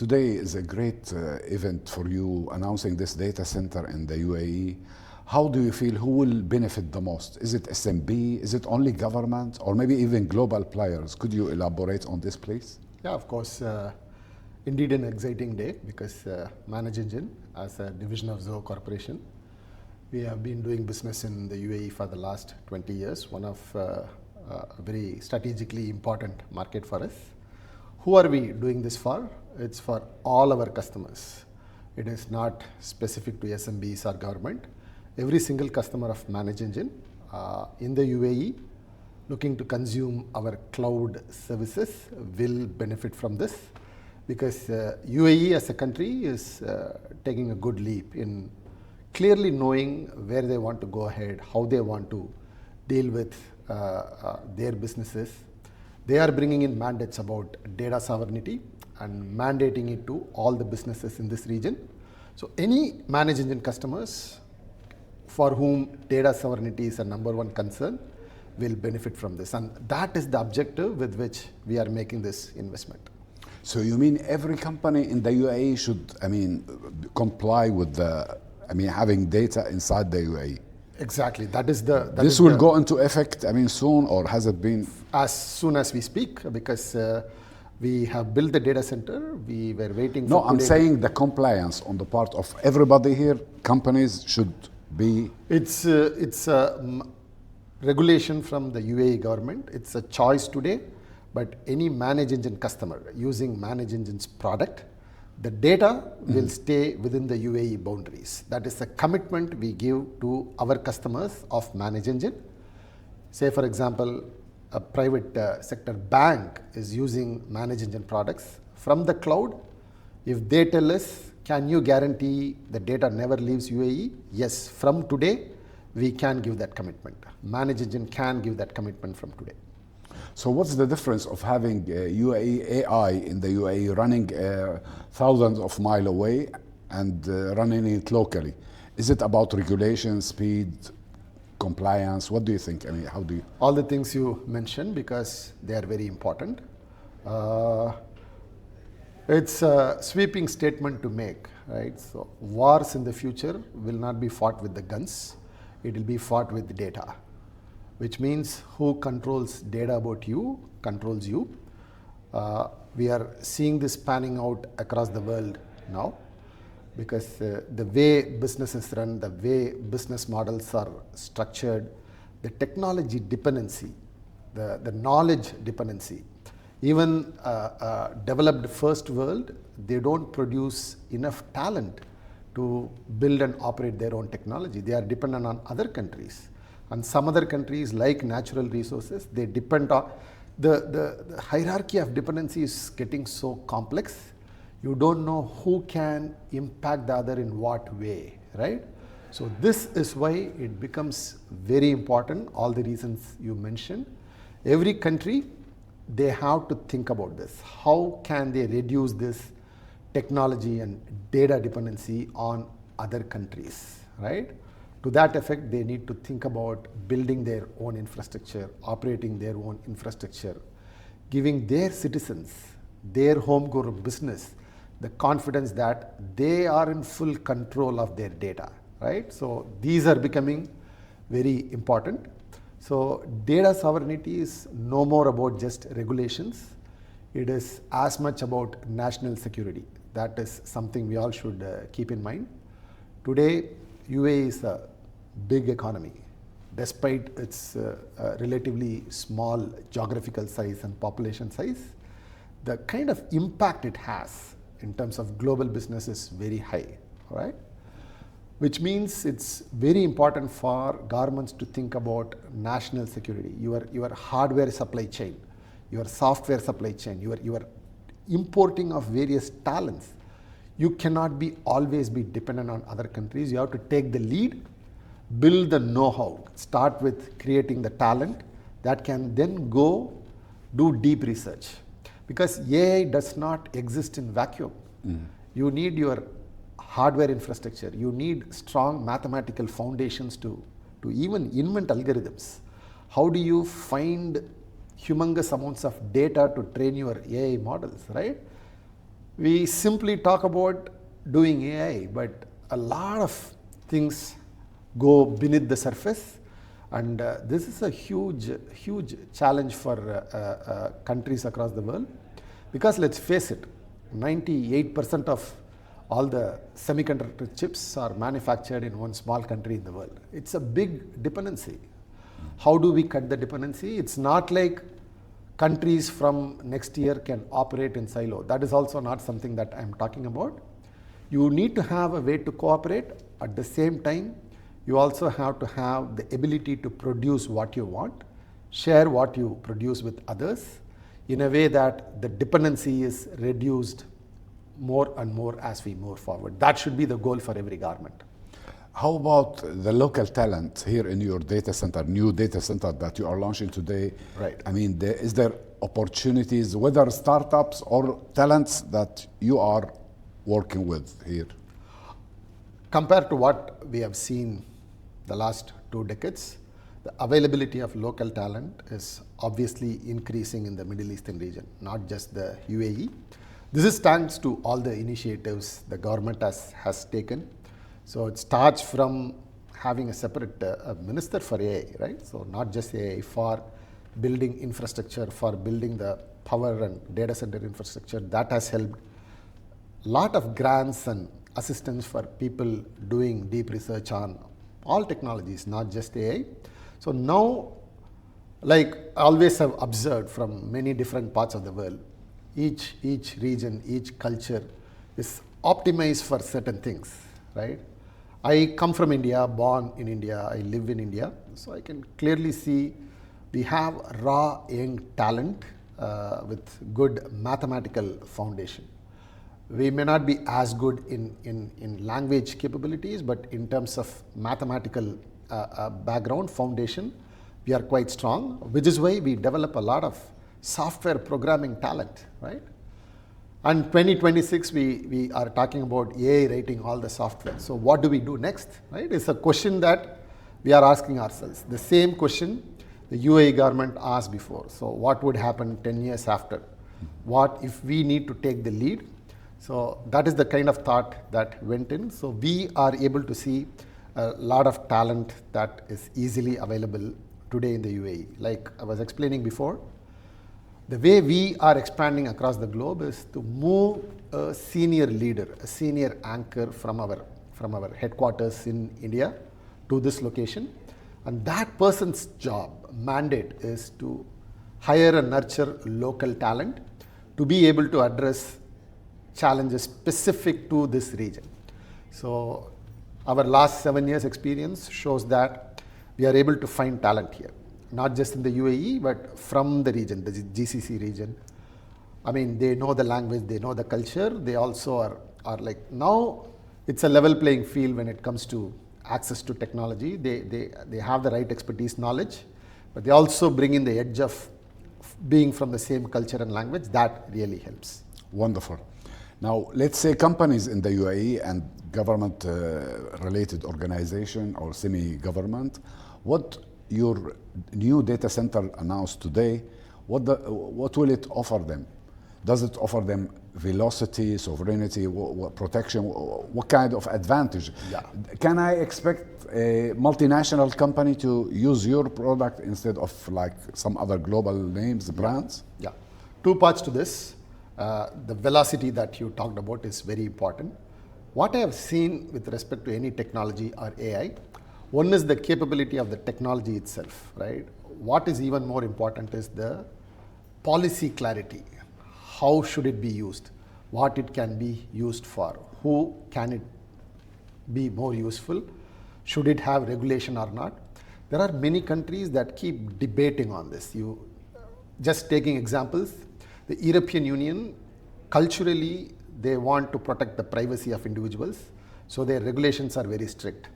Today is a great event for you announcing this data center in the UAE. How do you feel? Who will benefit the most? Is it SMB? Is it only government? Or maybe even global players? Could you elaborate on this, please? Yeah, of course. Indeed an exciting day because ManageEngine, as a division of Zoho Corporation, we have been doing business in the UAE for the last 20 years, one of a very strategically important market for us. Who are we doing this for? It's for all our customers. It is not specific to SMBs or government. Every single customer of ManageEngine in the UAE looking to consume our cloud services will benefit from this, because UAE as a country is taking a good leap in clearly knowing where they want to go ahead, how they want to deal with their businesses. They are bringing in mandates about data sovereignty and mandating it to all the businesses in this region. So any ManageEngine customers for whom data sovereignty is a number one concern will benefit from this. And that is the objective with which we are making this investment. So you mean every company in the UAE should, comply with having data inside the UAE? Exactly. This will go into effect, soon, or has it been? As soon as we speak, because we have built the data center. We were waiting for. No, I'm saying the compliance on the part of everybody here. Companies should be. It's a regulation from the UAE government. It's a choice today, but any ManageEngine customer using ManageEngine's product, the data will stay within the UAE boundaries. That is a commitment we give to our customers of ManageEngine. Say, for example, a private sector bank is using ManageEngine products from the cloud. If they tell us, can you guarantee the data never leaves UAE? Yes, from today, we can give that commitment. ManageEngine can give that commitment from today. So what's the difference of having UAE AI in the UAE running thousands of miles away and running it locally? Is it about regulation, speed, compliance? What do you think? How do you? All the things you mentioned, because they are very important. It's a sweeping statement to make, right? So wars in the future will not be fought with the guns. It will be fought with data, which means who controls data about you controls you. We are seeing this panning out across the world now, because the way businesses run, the way business models are structured, the technology dependency, the knowledge dependency. Even developed first world, they don't produce enough talent to build and operate their own technology. They are dependent on other countries. And some other countries, like natural resources, they depend on the hierarchy of dependency is getting so complex. You don't know who can impact the other in what way, right? So this is why it becomes very important, all the reasons you mentioned. Every country, they have to think about this. How can they reduce this technology and data dependency on other countries, right? To that effect, they need to think about building their own infrastructure, operating their own infrastructure, giving their citizens, their homegrown business, the confidence that they are in full control of their data, right? So these are becoming very important. So data sovereignty is no more about just regulations. It is as much about national security. That is something we all should keep in mind. Today, UAE is a big economy. Despite its relatively small geographical size and population size, the kind of impact it has in terms of global business is very high, right? Which means it's very important for governments to think about national security, your hardware supply chain, your software supply chain, your importing of various talents. You cannot always be dependent on other countries. You have to take the lead, build the know-how, start with creating the talent that can then go do deep research. Because AI does not exist in vacuum. You need your hardware infrastructure. You need strong mathematical foundations to even invent algorithms. How do you find humongous amounts of data to train your AI models, right? We simply talk about doing AI, but a lot of things go beneath the surface, and this is a huge challenge for countries across the world, because let's face it, 98% of all the semiconductor chips are manufactured in one small country in the world. It's a big dependency. How do we cut the dependency? It's not like countries from next year can operate in silo. That is also not something that I'm talking about. You need to have a way to cooperate. At the same time, you also have to have the ability to produce what you want, share what you produce with others in a way that the dependency is reduced more and more as we move forward. That should be the goal for every government. How about the local talent here in your data center, new data center that you are launching today? Right. I mean, is there opportunities, whether startups or talents that you are working with here? Compared to what we have seen the last 2 decades, the availability of local talent is obviously increasing in the Middle Eastern region, not just the UAE. This is thanks to all the initiatives the government has taken. So it starts from having a separate minister for AI, right? So not just AI, for building infrastructure, for building the power and data center infrastructure. That has helped. Lot of grants and assistance for people doing deep research on all technologies, not just AI. So now, like I always have observed from many different parts of the world, each region, each culture is optimized for certain things, right? I come from India, born in India, I live in India, so I can clearly see we have raw young talent with good mathematical foundation. We may not be as good in language capabilities, but in terms of mathematical background foundation, we are quite strong, which is why we develop a lot of software programming talent, right? And 2026, we are talking about AI writing all the software. So what do we do next, right? It's a question that we are asking ourselves. The same question the UAE government asked before. So what would happen 10 years after? What if we need to take the lead? So that is the kind of thought that went in. So we are able to see a lot of talent that is easily available today in the UAE. Like I was explaining before, the way we are expanding across the globe is to move a senior leader, a senior anchor from our headquarters in India to this location. And that person's job, mandate, is to hire and nurture local talent to be able to address challenges specific to this region. So our last 7 years experience shows that we are able to find talent here, not just in the UAE, but from the region, the GCC region. I mean, they know the language, they know the culture. They also are like, now it's a level playing field when it comes to access to technology. They have the right expertise, knowledge, but they also bring in the edge of being from the same culture and language. That really helps. Wonderful. Now, let's say companies in the UAE and government related organization or semi-government, what your new data center announced today, what will it offer them? Does it offer them velocity, sovereignty, protection? What kind of advantage? Yeah. Can I expect a multinational company to use your product instead of like some other global names, brands? Yeah. 2 parts to this. The velocity that you talked about is very important. What I have seen with respect to any technology or AI, one is the capability of the technology itself, right? What is even more important is the policy clarity. How should it be used? What it can be used for? Who can it be more useful? Should it have regulation or not? There are many countries that keep debating on this. Just taking examples, the European Union, culturally, they want to protect the privacy of individuals, so their regulations are very strict.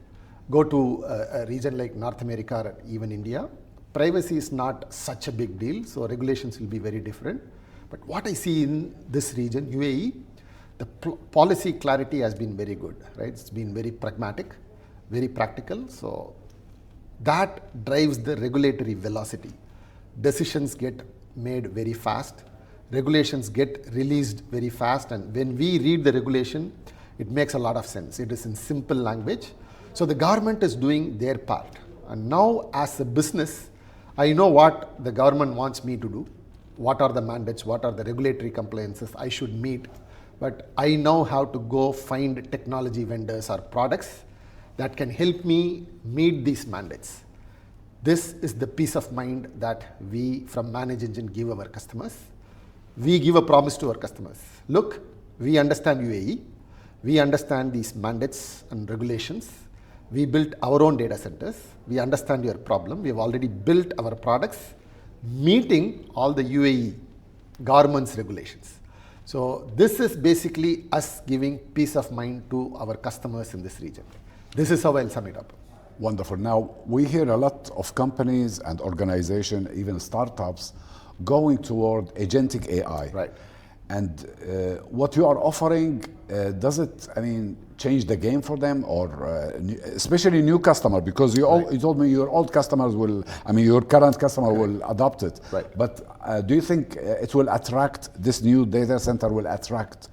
Go to a region like North America or even India, privacy is not such a big deal, so regulations will be very different. But what I see in this region, UAE, the policy clarity has been very good, right? It's been very pragmatic, very practical, so that drives the regulatory velocity. Decisions get made very fast. regulations get released very fast, and when we read the regulation, it makes a lot of sense. It is in simple language. So the government is doing their part. And now as a business, I know what the government wants me to do, what are the mandates, what are the regulatory compliances I should meet, but I know how to go find technology vendors or products that can help me meet these mandates. This is the peace of mind that we from ManageEngine give our customers. We give a promise to our customers. Look, we understand UAE. We understand these mandates and regulations. We built our own data centers. We understand your problem. We have already built our products meeting all the UAE government's regulations. So this is basically us giving peace of mind to our customers in this region. This is how I'll sum it up. Wonderful. Now, we hear a lot of companies and organizations, even startups, going toward agentic AI. Right. And what you are offering, does it, change the game for them, or especially new customer? Because you told me your old customers will, your current customer will adopt it. Right. But do you think it will attract, this new data center will attract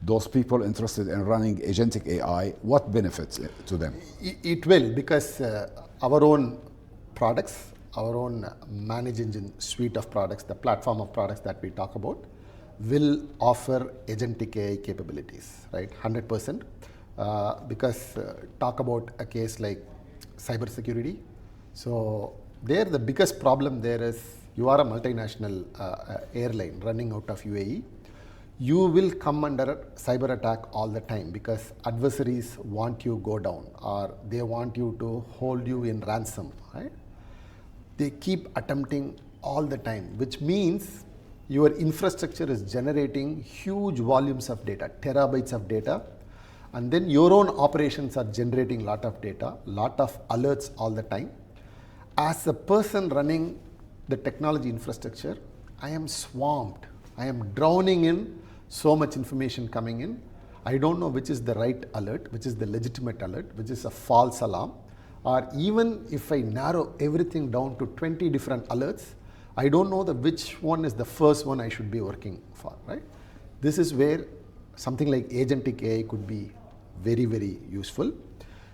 those people interested in running agentic AI? What benefits to them? It will, because our own products, our own ManageEngine suite of products, the platform of products that we talk about, will offer agentic AI capabilities, right? 100%. Because talk about a case like cybersecurity. So there, the biggest problem there is you are a multinational airline running out of UAE. You will come under cyber attack all the time because adversaries want you go down, or they want you to hold you in ransom, right? They keep attempting all the time, which means your infrastructure is generating huge volumes of data, terabytes of data, and then your own operations are generating lot of data, lot of alerts all the time. As a person running the technology infrastructure, I am swamped. I am drowning in so much information coming in. I don't know which is the right alert, which is the legitimate alert, which is a false alarm, or even if I narrow everything down to 20 different alerts, I don't know which one is the first one I should be working for, right? This is where something like agentic AI could be very, very useful.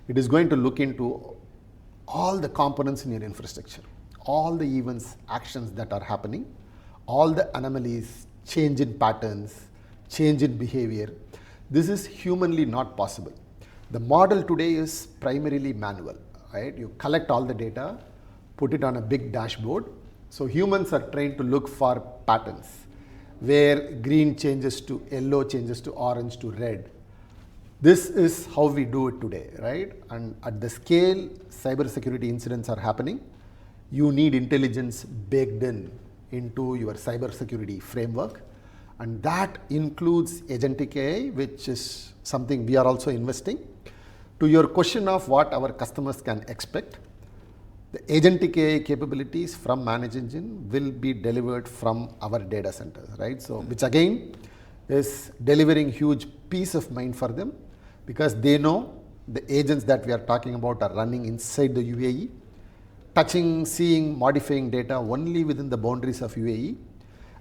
It is going to look into all the components in your infrastructure, all the events, actions that are happening, all the anomalies, change in patterns, change in behavior. This is humanly not possible. The model today is primarily manual, right? You collect all the data, put it on a big dashboard. So humans are trained to look for patterns where green changes to yellow, changes to orange to red. This is how we do it today, right? And at the scale cybersecurity incidents are happening, you need intelligence baked into your cybersecurity framework. And that includes agentic AI, which is something we are also investing. To your question of what our customers can expect, the agentic AI capabilities from ManageEngine will be delivered from our data centers, right? So, which again is delivering huge peace of mind for them, because they know the agents that we are talking about are running inside the UAE, touching, seeing, modifying data only within the boundaries of UAE.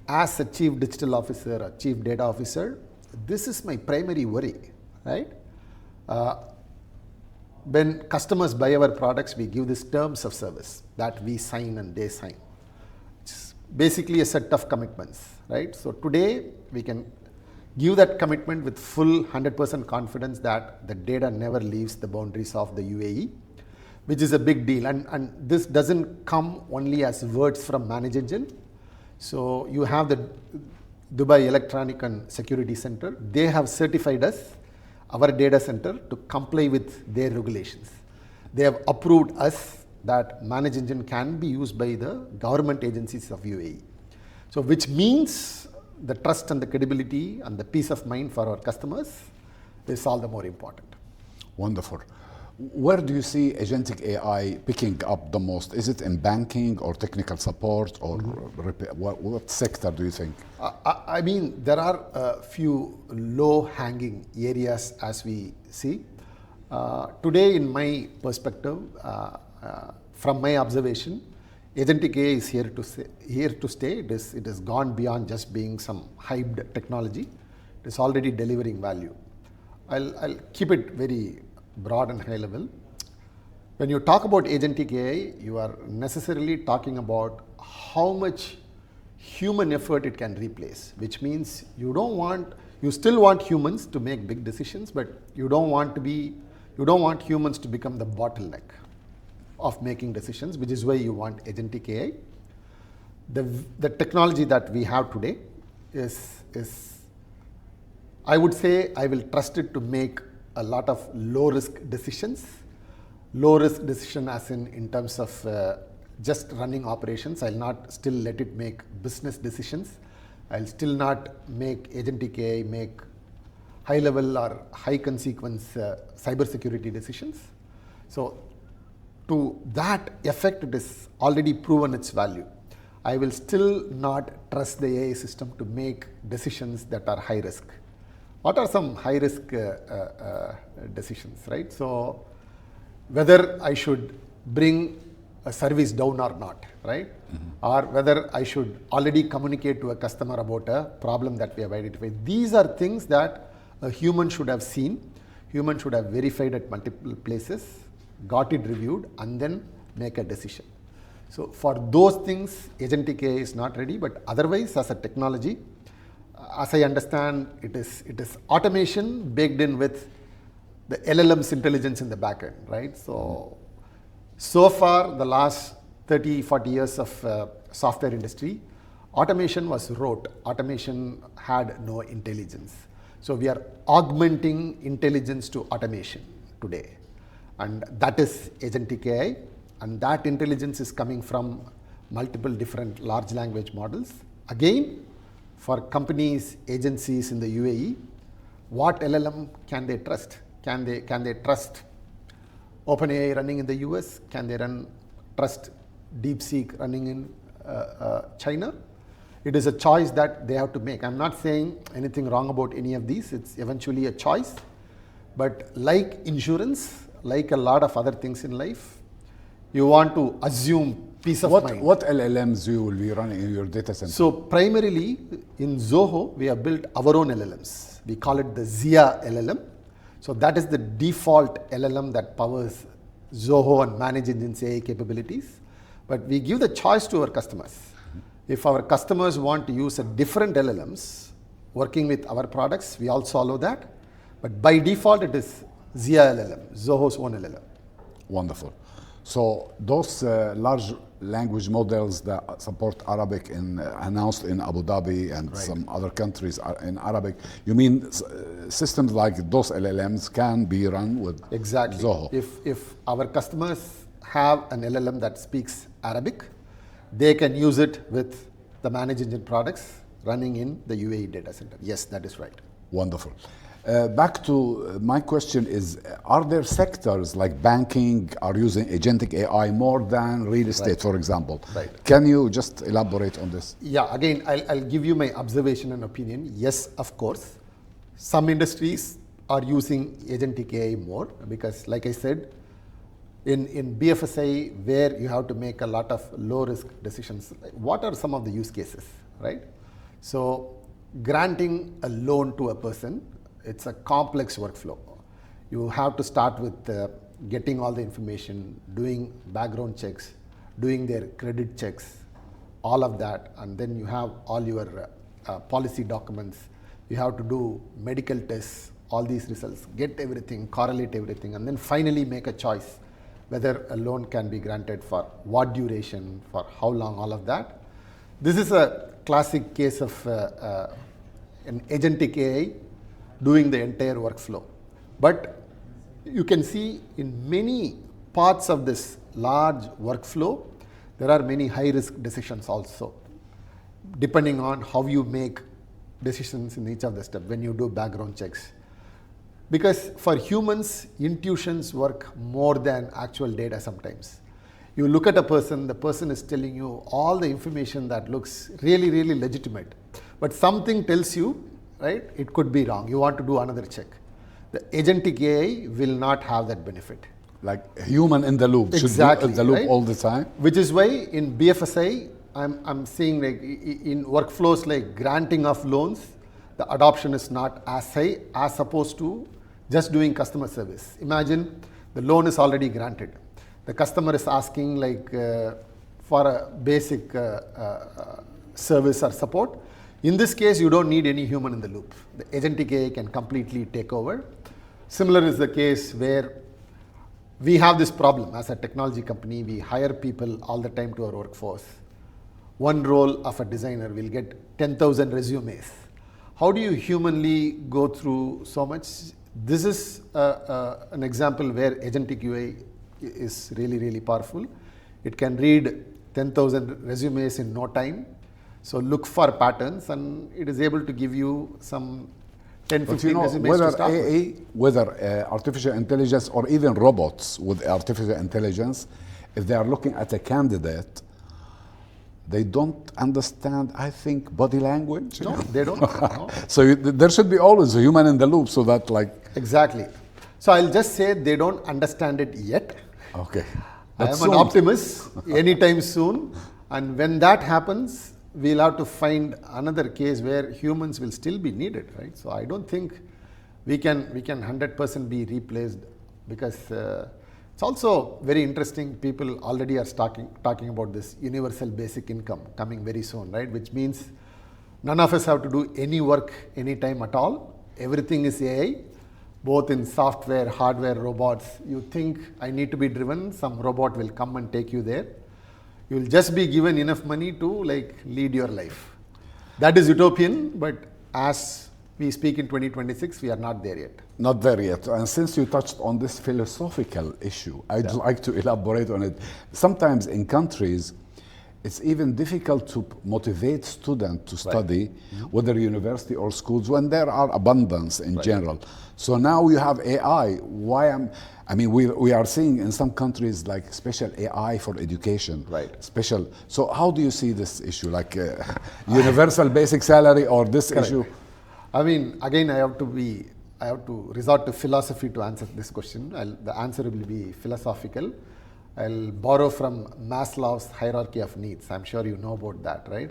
As a chief digital officer, a chief data officer, this is my primary worry, right? When customers buy our products, we give these terms of service that we sign and they sign. It's basically a set of commitments, right? So today we can give that commitment with full 100% confidence that the data never leaves the boundaries of the UAE, which is a big deal. And this doesn't come only as words from ManageEngine. So you have the Dubai Electronic and Security Center. They have certified us, our data center, to comply with their regulations. They have approved us that ManageEngine can be used by the government agencies of UAE. So which means the trust and the credibility and the peace of mind for our customers is all the more important. Wonderful. Where do you see agentic AI picking up the most? Is it in banking or technical support, or what sector do you think? I mean, there are a few low-hanging areas as we see. Today, in my perspective, from my observation, Agentic AI is here to stay. It has gone beyond just being some hyped technology. It is already delivering value. I'll keep it very broad and high level. When you talk about agentic AI, you are necessarily talking about how much human effort it can replace, which means you still want humans to make big decisions, but you don't want humans to become the bottleneck of making decisions, which is why you want agentic AI. The technology that we have today is I would say I will trust it to make a lot of low risk decisions. Low risk decision as in terms of just running operations. I'll not still let it make business decisions. I'll still not make agentic AI make high level or high consequence cybersecurity decisions. So to that effect, it has already proven its value. I will still not trust the AI system to make decisions that are high risk. What are some high risk decisions, right? So whether I should bring a service down or not, right? Or whether I should already communicate to a customer about a problem that we have identified. These are things that a human should have seen, human should have verified at multiple places, got it reviewed, and then make a decision. So for those things, agentic AI is not ready, but otherwise as a technology, as I understand, it is automation baked in with the LLM's intelligence in the back end, right? So far, the last 30, 40 years of software industry, automation was rote. Automation had no intelligence. So we are augmenting intelligence to automation today. And that is agentic AI. And that intelligence is coming from multiple different large language models. Again, for companies, agencies in the UAE, what LLM can they trust? Can they trust OpenAI running in the US? Can they trust DeepSeek running in China? It is a choice that they have to make. I'm not saying anything wrong about any of these. It's eventually a choice. But like insurance, like a lot of other things in life, you want to assume peace of mind. What LLMs you will be running in your data center? So primarily in Zoho, we have built our own LLMs. We call it the Zia LLM. So that is the default LLM that powers Zoho and ManageEngine's AI capabilities. But we give the choice to our customers. If our customers want to use a different LLMs working with our products, we also allow that. But by default, it is Zia LLM, Zoho's own LLM. Wonderful. So those large language models that support Arabic announced in Abu Dhabi and some other countries are in Arabic, you mean systems like those LLMs can be run with Zoho? If our customers have an LLM that speaks Arabic, they can use it with the ManageEngine products running in the UAE data center. Yes, that is right. Wonderful. Back to my question is, are there sectors like banking are using agentic AI more than real estate, for example? Right. Can you just elaborate on this? Yeah, again, I'll give you my observation and opinion. Yes, of course. Some industries are using agentic AI more because, like I said, in BFSI, where you have to make a lot of low risk decisions, what are some of the use cases, right? So granting a loan to a person, it's a complex workflow. You have to start with getting all the information, doing background checks, doing their credit checks, all of that, and then you have all your policy documents. You have to do medical tests, all these results, get everything, correlate everything, and then finally make a choice whether a loan can be granted for what duration, for how long, all of that. This is a classic case of an agentic AI doing the entire workflow. But you can see in many parts of this large workflow, there are many high risk decisions also, depending on how you make decisions in each of the steps when you do background checks. Because for humans, intuitions work more than actual data sometimes. You look at a person, the person is telling you all the information that looks really, really legitimate. But something tells you, right, it could be wrong. You want to do another check. The agentic AI will not have that benefit. Like human in the loop, Exactly, should be in the loop right? all the time. Which is why in BFSI, I'm seeing like in workflows like granting of loans, the adoption is not as high as opposed to just doing customer service. Imagine the loan is already granted. The customer is asking like for a basic service or support. In this case, you don't need any human in the loop. The Agentic AI can completely take over. Similar is the case where we have this problem as a technology company. We hire people all the time to our workforce. One role of a designer will get 10,000 resumes. How do you humanly go through so much? This is an example where Agentic UI is really, really powerful. It can read 10,000 resumes in no time. So look for patterns, and it is able to give you some 10, 15 resumes whether to start with. AA, whether artificial intelligence or even robots with artificial intelligence, if they are looking at a candidate, they don't understand, I think, body language. No, they don't. No. So there should be always a human in the loop so that like... Exactly. So I'll just say they don't understand it yet. Okay. I That's am an soon. optimist anytime soon. And when that happens, we'll have to find another case where humans will still be needed, right? So I don't think we can 100% be replaced, because it's also very interesting. People already are talking about this universal basic income coming very soon, right? Which means none of us have to do any work anytime at all. Everything is AI, both in software, hardware, robots. You think I need to be driven, some robot will come and take you there. You will just be given enough money to like lead your life. That is utopian, but as we speak in 2026, we are not there yet. Not there yet. And since you touched on this philosophical issue, I'd like to elaborate on it. Sometimes in countries, it's even difficult to motivate students to study, whether university or schools, when there are abundance in general. So now you have AI. We are seeing in some countries like special AI for education. Right. Special. So how do you see this issue, like universal basic salary or this issue? I mean, again, I have to resort to philosophy to answer this question. The answer will be philosophical. I'll borrow from Maslow's hierarchy of needs. I'm sure you know about that, right?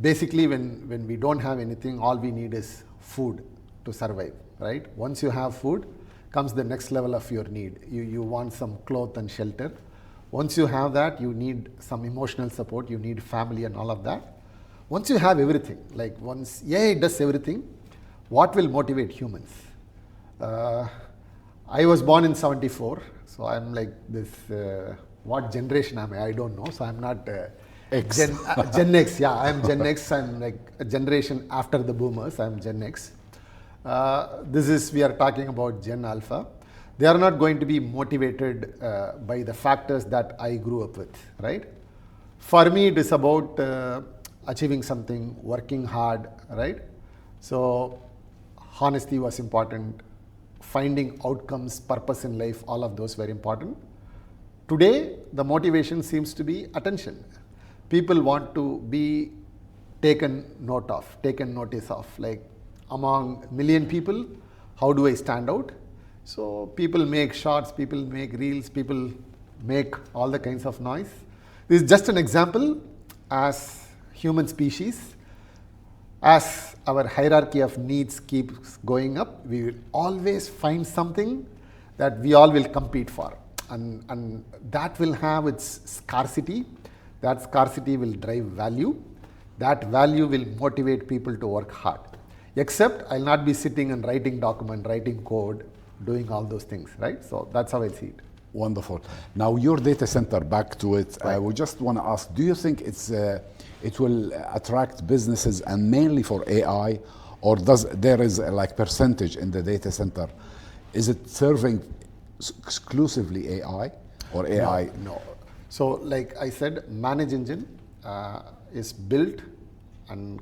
Basically, when we don't have anything, all we need is food to survive, right? Once you have food, comes the next level of your need. You want some cloth and shelter. Once you have that, you need some emotional support, you need family and all of that. Once you have everything, like once AI does everything, what will motivate humans? I was born in 74, so I'm like this, what generation am I don't know, so I'm not X. Gen X, yeah, I'm Gen X, I'm like a generation after the boomers, I'm Gen X. We are talking about Gen Alpha. They are not going to be motivated by the factors that I grew up with, right? For me, it is about achieving something, working hard, right? So honesty was important, finding outcomes, purpose in life, all of those were important. Today, the motivation seems to be attention. People want to be taken notice of, like among million people, how do I stand out? So people make shorts, people make reels, people make all the kinds of noise. This is just an example. As human species, as our hierarchy of needs keeps going up, we will always find something that we all will compete for. And that will have its scarcity. That scarcity will drive value. That value will motivate people to work hard. Except I'll not be sitting and writing document, writing code, doing all those things, right? So that's how I see it. Wonderful. Now your data center, back to it. Right. We just want to ask, do you think it will attract businesses and mainly for AI, or there is like percentage in the data center? Is it serving exclusively AI or AI? No. So like I said, ManageEngine is built, and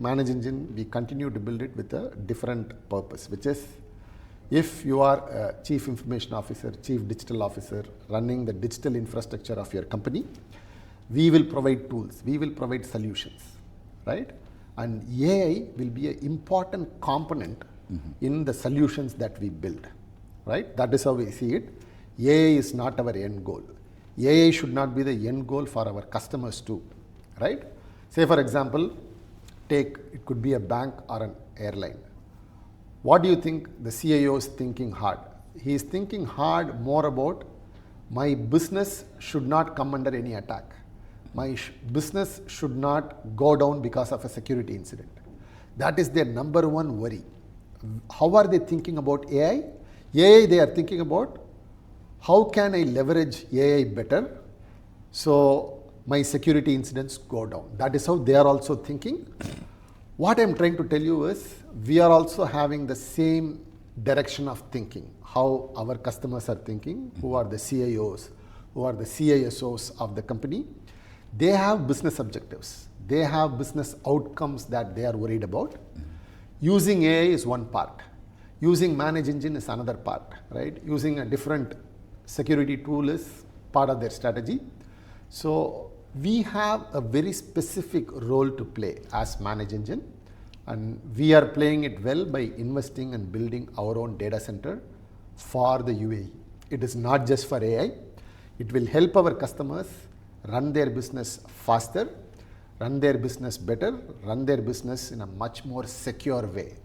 ManageEngine, we continue to build it with a different purpose, which is if you are a chief information officer, chief digital officer running the digital infrastructure of your company, we will provide tools, we will provide solutions, right? And AI will be an important component in the solutions that we build, right? That is how we see it. AI is not our end goal. AI should not be the end goal for our customers too, right? Say for example, it could be a bank or an airline. What do you think the CIO is thinking hard? He is thinking hard more about my business should not come under any attack. My business should not go down because of a security incident. That is their number one worry. How are they thinking about AI? AI, they are thinking about how can I leverage AI better so my security incidents go down. That is how they are also thinking. What I'm trying to tell you is we are also having the same direction of thinking, how our customers are thinking, who are the CIOs, who are the CISOs of the company. They have business objectives. They have business outcomes that they are worried about. Using AI is one part. Using ManageEngine is another part, right? Using a different security tool is part of their strategy. So we have a very specific role to play as ManageEngine, and we are playing it well by investing and building our own data center for the UAE. It is not just for AI. It will help our customers run their business faster, run their business better, run their business in a much more secure way.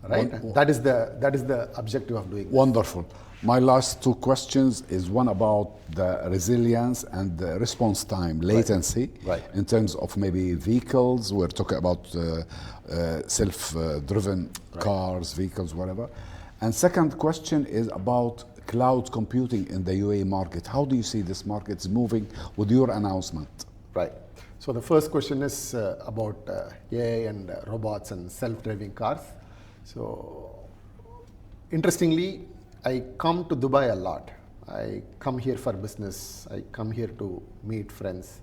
Right? That is the objective of doing this. Wonderful. My last two questions is one about the resilience and the response time, latency, Right. in terms of maybe vehicles. We're talking about self-driven cars, vehicles, whatever. And second question is about cloud computing in the UAE market. How do you see this market moving with your announcement? Right. So the first question is about AI and robots and self-driving cars. So interestingly, I come to Dubai a lot. I come here for business. I come here to meet friends.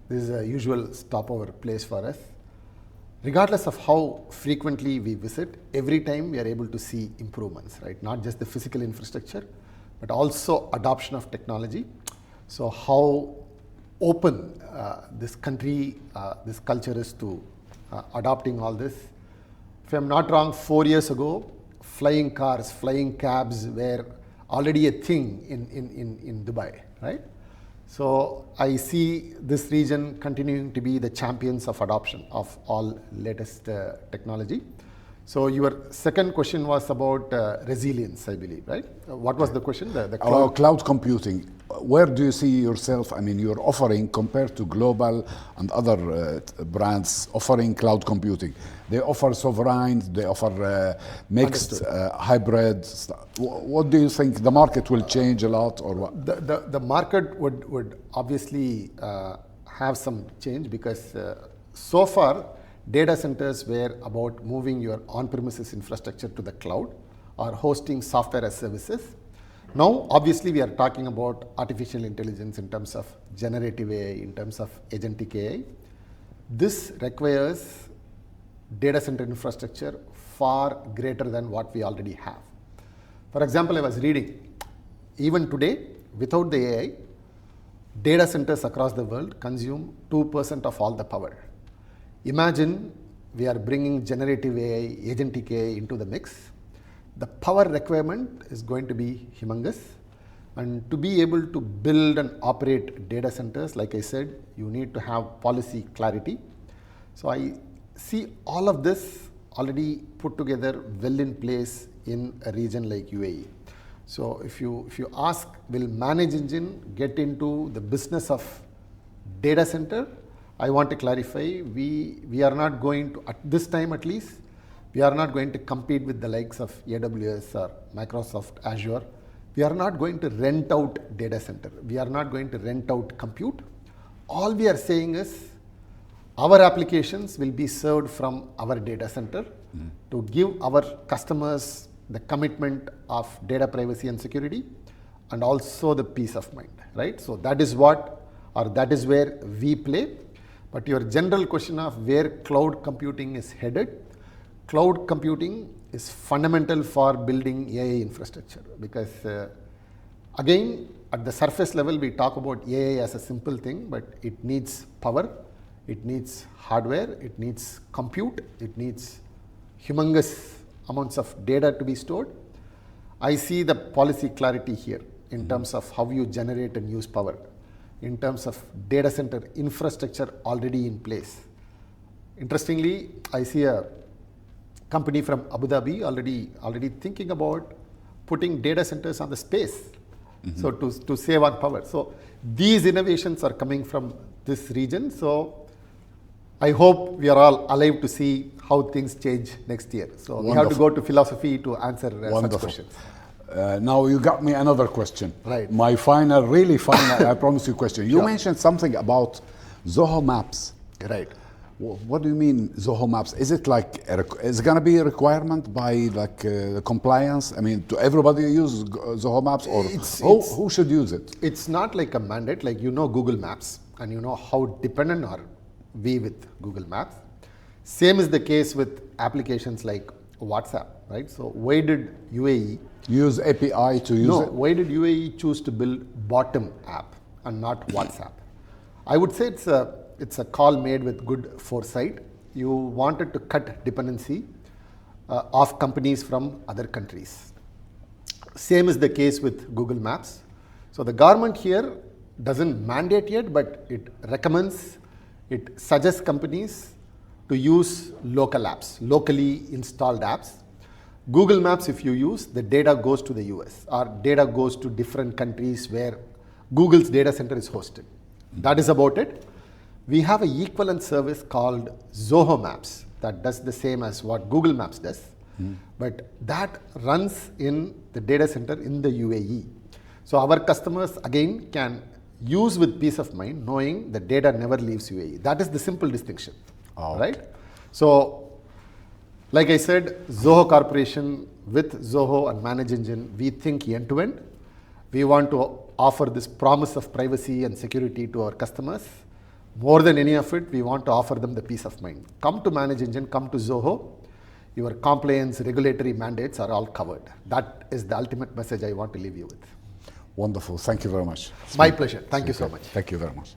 This is a usual stopover place for us. Regardless of how frequently we visit, every time we are able to see improvements, right? Not just the physical infrastructure, but also adoption of technology. So how open this country, this culture is to adopting all this. If I'm not wrong, 4 years ago, flying cars, flying cabs were already a thing in Dubai, right? So I see this region continuing to be the champions of adoption of all latest technology. So your second question was about resilience, I believe, right? What was the question? The cloud? Cloud computing. Where do you see yourself? I mean, you're offering compared to global and other brands offering cloud computing. They offer sovereign, they offer mixed, hybrid. What do you think? The market will change a lot, or what? The market would obviously have some change because so far data centers were about moving your on-premises infrastructure to the cloud or hosting software as services. Now, obviously, we are talking about artificial intelligence in terms of generative AI, in terms of agentic AI. This requires data center infrastructure far greater than what we already have. For example, I was reading, even today, without the AI, data centers across the world consume 2% of all the power. Imagine we are bringing generative AI, agentic AI into the mix. The power requirement is going to be humongous. And to be able to build and operate data centers, like I said, you need to have policy clarity. So I see all of this already put together well in place in a region like UAE. So if you ask, will ManageEngine get into the business of data center? I want to clarify, we are not going to, at this time at least, we are not going to compete with the likes of AWS or Microsoft Azure. We are not going to rent out data center. We are not going to rent out compute. All we are saying is our applications will be served from our data center to give our customers the commitment of data privacy and security and also the peace of mind, right? So that is what, or that is where we play. But your general question of where cloud computing is headed, cloud computing is fundamental for building AI infrastructure because again, at the surface level, we talk about AI as a simple thing, but it needs power, it needs hardware, it needs compute, it needs humongous amounts of data to be stored. I see the policy clarity here. in terms of how you generate and use power, in terms of data center infrastructure already in place. Interestingly, I see a company from Abu Dhabi already thinking about putting data centers on the space, so to save on power. So these innovations are coming from this region. So I hope we are all alive to see how things change next year. So Wonderful. we have to go to philosophy to answer such Wonderful. questions. Now you got me another question. Right. My final, really final, I promise you question. You Sure. mentioned something about Zoho Maps. Right. What do you mean Zoho Maps? Is it like, is it going to be a requirement by like compliance? I mean, do everybody use Zoho Maps, or who should use it? It's not like a mandate, like Google Maps, and you know how dependent are we with Google Maps. Same is the case with applications like WhatsApp, right? So why did UAE Use API to use it? why did UAE choose to build bottom app and not WhatsApp? I would say it's a call made with good foresight. You wanted to cut dependency of companies from other countries. Same is the case with Google Maps. So the government here doesn't mandate yet, but it recommends, it suggests companies to use local apps, locally installed apps. Google Maps, if you use, the data goes to the US, or data goes to different countries where Google's data center is hosted. That is about it. We have an equivalent service called Zoho Maps that does the same as what Google Maps does, but that runs in the data center in the UAE. So our customers again can use with peace of mind knowing the data never leaves UAE. That is the simple distinction, right? So like I said, Zoho Corporation with Zoho and ManageEngine, we think end to end. We want to offer this promise of privacy and security to our customers. More than any of it, we want to offer them the peace of mind. Come to ManageEngine, come to Zoho. Your compliance, regulatory mandates are all covered. That is the ultimate message I want to leave you with. Wonderful. Thank you very much. My pleasure. Thank you so much. Thank you very much.